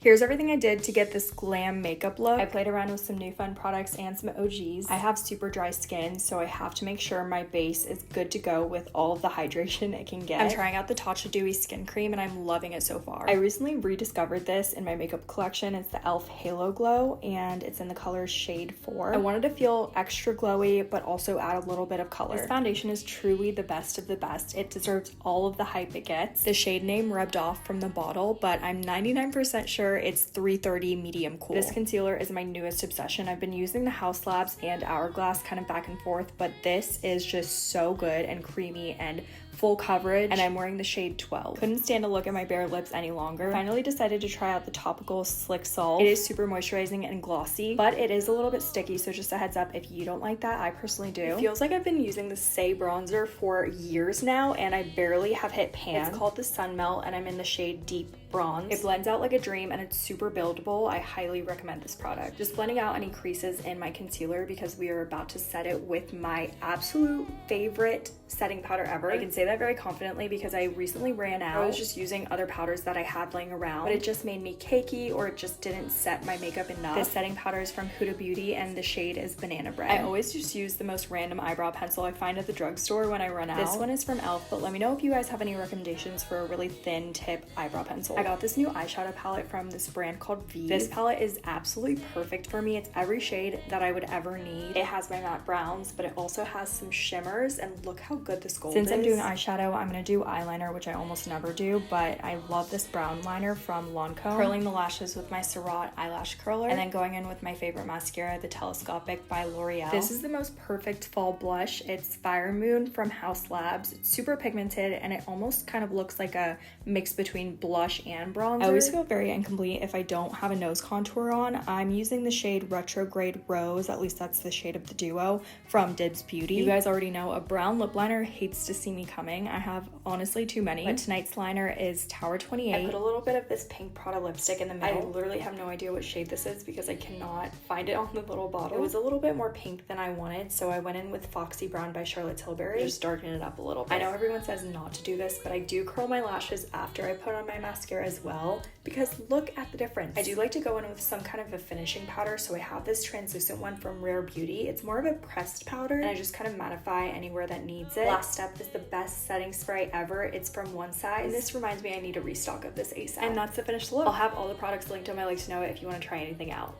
Here's everything I did to get this glam makeup look. I played around with some new fun products and some OGs. I have super dry skin, so I have to make sure my base is good to go with all of the hydration it can get. I'm trying out the Tatcha Dewy Skin Cream and I'm loving it so far. I recently rediscovered this in my makeup collection. It's the e.l.f. Halo Glow and it's in the color shade 4. I wanted to feel extra glowy, but also add a little bit of color. This foundation is truly the best of the best. It deserves all of the hype it gets. The shade name rubbed off from the bottle, but I'm 99% sure it's 330 medium cool. This concealer is my newest obsession. I've been using the House Labs and Hourglass kind of back and forth, but this is just so good and creamy and full coverage, and I'm wearing the shade 12. Couldn't stand to look at my bare lips any longer. Finally decided to try out the topical Slick Salt. It is super moisturizing and glossy, but it is a little bit sticky, so just a heads up if you don't like that. I personally do. It feels like I've been using the Say bronzer for years now, and I barely have hit pan. It's called the Sun Melt, and I'm in the shade Deep Bronze. It blends out like a dream, and it's super buildable. I highly recommend this product. Just blending out any creases in my concealer because we are about to set it with my absolute favorite setting powder ever. I can say that very confidently because I recently ran out. I was just using other powders that I had laying around, but it just made me cakey or it just didn't set my makeup enough. This setting powder is from Huda Beauty and the shade is Banana Bread. I always just use the most random eyebrow pencil I find at the drugstore when I run out. This one is from e.l.f., but let me know if you guys have any recommendations for a really thin tip eyebrow pencil. I got this new eyeshadow palette from this brand called V. This palette is absolutely perfect for me. It's every shade that I would ever need. It has my matte browns, but it also has some shimmers, and look how good this gold is. Since I'm doing eyeshadow, I'm gonna do eyeliner, which I almost never do, but I love this brown liner from Lancome. Curling the lashes with my Surratt eyelash curler, and then going in with my favorite mascara, the Telescopic by L'Oreal. This is the most perfect fall blush. It's Fire Moon from House Labs. It's super pigmented, and it almost kind of looks like a mix between blush and bronzer. I always feel very incomplete if I don't have a nose contour on. I'm using the shade Retrograde Rose, at least that's the shade of the duo, from Dibs Beauty. You guys already know a brown lip liner hates to see me coming. I have honestly too many, but tonight's liner is Tower 28. I put a little bit of this pink Prada lipstick in the middle. I literally have no idea what shade this is because I cannot find it on the little bottle. It was a little bit more pink than I wanted, so I went in with Foxy Brown by Charlotte Tilbury. Just darken it up a little bit. I know everyone says not to do this, but I do curl my lashes after I put on my mascara as well, because look at the difference. I do like to go in with some kind of a finishing powder, so I have this translucent one from Rare Beauty. It's more of a pressed powder, and I just kind of mattify anywhere that needs it. Last step is the best setting spray ever. It's from One Size, and this reminds me I need a restock of this ASAP. And that's the finished look. I'll have all the products linked on my Like to Know It if you want to try anything out.